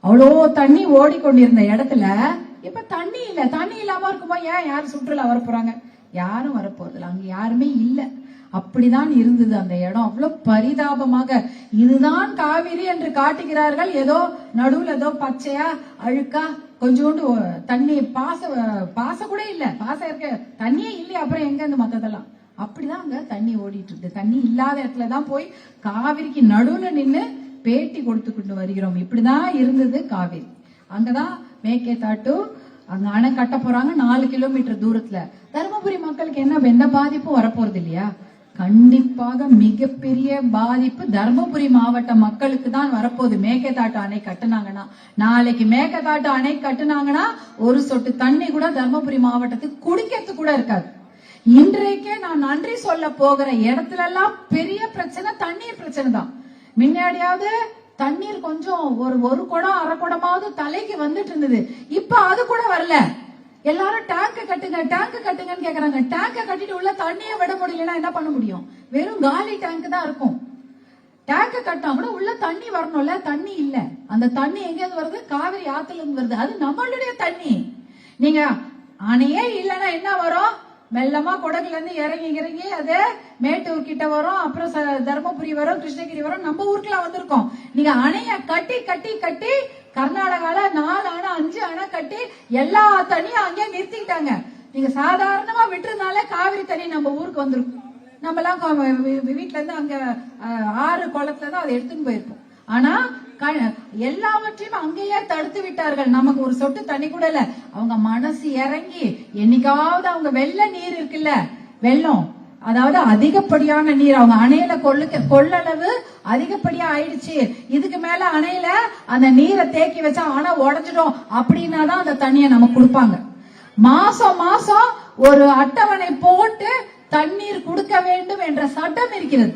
அவ்வளோ தண்ணி ஓடிக்கொண்டிருந்த இடத்துல இப்ப தண்ணி இல்ல. தண்ணி இல்லாம இருக்கும்போது ஏன் யாரும் சுற்றுலா வர போறாங்க? யாரும் வரப்போறதில்ல. அங்க யாருமே இல்ல. அப்படிதான் இருந்தது அந்த இடம். அவ்வளவு பரிதாபமாக இதுதான் காவிரி என்று காட்டுகிறார்கள். ஏதோ நடுவுல ஏதோ பச்சையா அழுக்கா கொஞ்சோண்டு தண்ணி பாச கூட இல்ல. பாசம் இருக்க தண்ணியே இல்லையா? அப்புறம் எங்க இருந்து மத்ததெல்லாம்? அப்படிதான் அங்க தண்ணி ஓடிட்டு இருக்கு. தண்ணி இல்லாத இடத்துலதான் போய் காவிரிக்கு நடுவுல நின்னு பேட்டி கொடுத்துக்கிட்டு வருகிறோம். இப்படிதான் இருந்தது காவிரி. அங்கதான் மேகேதாட்டு அங்க அணை கட்ட போறாங்க 4 கிலோமீட்டர் தூரத்துல. தருமபுரி மக்களுக்கு என்ன பாதிப்பும் வரப்போறது இல்லையா? கண்டிப்பாக மிகப்பெரிய பாதிப்பு தர்மபுரி மாவட்ட மக்களுக்கு தான் வரப்போகுது. மேகதாட்டு அணை கட்டுனாங்கன்னா, நாளைக்கு மேகதாட்டு அணை கட்டுனாங்கன்னா ஒரு சொட்டு தண்ணி கூட தர்மபுரி மாவட்டத்துக்கு குடிக்கிறது கூட இருக்காது. இன்றைக்கே நான் நன்றி சொல்ல போகிற இடத்துல எல்லாம் பெரிய பிரச்சனை தண்ணீர் பிரச்சனை தான். முன்னாடியாவது தண்ணீர் கொஞ்சம் ஒரு குடம் அரை குடமாவது தலைக்கு வந்துட்டு இருந்தது. இப்ப அது கூட வரல. எல்லாரும் டேங்க கட்டுங்கன்னு கேக்குறாங்க. டேங்க கட்டிட்டு உள்ள தண்ணியை விட முடியலன்னா என்ன பண்ண முடியும்? வெறும் காலி டேங்க் தான் இருக்கும். டேங்க கட்டினா கூட உள்ள தண்ணி வரணும்ல. தண்ணி இல்ல. அந்த தண்ணி எங்க இருந்து வருது? காவிரி ஆத்துல இருந்து வருது. அது நம்மளுடைய தண்ணி. நீங்க அணையே இல்லைன்னா என்ன வரும்? மெல்லமா குடகுல இருந்து இறங்கி அது மேட்டூர் கிட்ட வரும், அப்புறம் தர்மபுரி வரும், கிருஷ்ணகிரி வரும், நம்ம ஊருக்குலாம் வந்திருக்கோம். நீங்க அணைய கட்டி கர்நாடகால 4 அணை 5 அணை கட்டி எல்லா தண்ணியும் அங்கே நிறுத்திட்டாங்க. நீங்க சாதாரணமா விட்டுருந்தாலே காவிரி தண்ணி நம்ம ஊருக்கு வந்திருக்கும். நம்ம எல்லாம் வீட்டுல இருந்து அங்க ஆறு குளத்துல தான் அதை எடுத்துன்னு போயிருப்போம். ஆனா எல்லாவற்றையும் அங்கேயே தடுத்து விட்டார்கள். நமக்கு ஒரு சொட்டு தண்ணி கூட இல்ல. அவங்க மனசு இறங்கி என்னைக்காவது அவங்க வெள்ள நீர் இருக்குல்ல, வெள்ளம், அதாவது அதிகப்படியான நீர் அவங்க அணையில கொள்ளளவு அதிகப்படியா ஆயிடுச்சு. இதுக்கு மேல அணையில அந்த நீரை தேக்கி வச்சா அணை உடஞ்சிடும் அப்படின்னாதான் அந்த தண்ணியை நமக்கு கொடுப்பாங்க. மாசம் மாசம் ஒரு அட்டவணை போட்டு தண்ணீர் கொடுக்க வேண்டும் என்ற சட்டம் இருக்கிறது.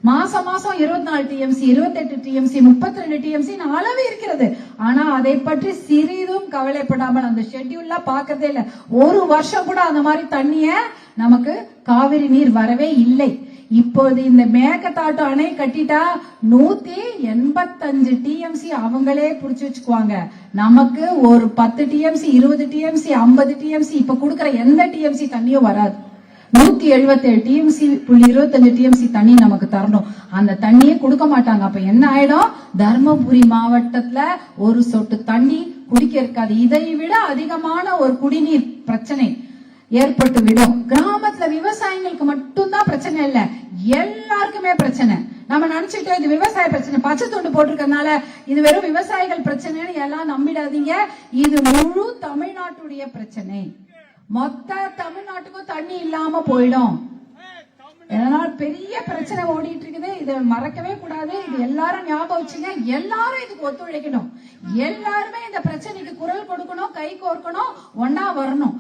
மாசம் 24 டிஎம்சி, 28 டிஎம்சி, 32 டிஎம்சி அளவு இருக்கிறது. ஆனா அதை பற்றி சிறிதும் கவலைப்படாமல் அந்த ஷெட்யூல்ல பாக்கதே இல்ல. ஒரு வருஷம் கூட அந்த மாதிரி தண்ணிய நமக்கு காவிரி நீர் வரவே இல்லை. இப்போது இந்த மேகதாட்டு அணை கட்டிட்டா 185 டிஎம்சி அவங்களே புடிச்சு வச்சுக்குவாங்க. நமக்கு ஒரு 10 டிஎம்சி, 20 டிஎம்சி, 50 டிஎம்சி இப்ப கொடுக்கற எந்த டிஎம்சி தண்ணியும் வராது. 177 டிஎம்சி 25 டிஎம்சி தண்ணி நமக்கு தரணும். அந்த தண்ணியே கொடுக்க மாட்டாங்க. அப்ப என்ன ஆயிடும்? தர்மபுரி மாவட்டத்துல ஒரு சொட்டு தண்ணி குடிக்க இருக்காது. இதை விட அதிகமான ஒரு குடிநீர் பிரச்சனை ஏற்பட்டு விடும். கிராமத்துல விவசாயிகளுக்கு மட்டும்தான் பிரச்சனை இல்ல, எல்லாருக்குமே பிரச்சனை. நம்ம நினைச்சுட்டோம் இது விவசாய பிரச்சனை, பச்சை துண்டு போட்டிருக்கனால இது வெறும் விவசாயிகள் பிரச்சனைன்னு எல்லாம் நம்பிடாதீங்க. இது முழு தமிழ்நாட்டுடைய பிரச்சனை. மொத்த தமிழ்நாட்டுக்கும் தண்ணி இல்லாம போயிடும். இதனால பெரிய பிரச்சனை ஓடிட்டு இருக்குது. இதை மறக்கவே கூடாது. இது எல்லாரும் ஞாபகம் வச்சுங்க. எல்லாரும் இதுக்கு ஒத்துழைக்கணும். எல்லாருமே இந்த பிரச்சனைக்கு குரல் கொடுக்கணும், கை கோர்க்கணும், ஒன்னா வரணும்.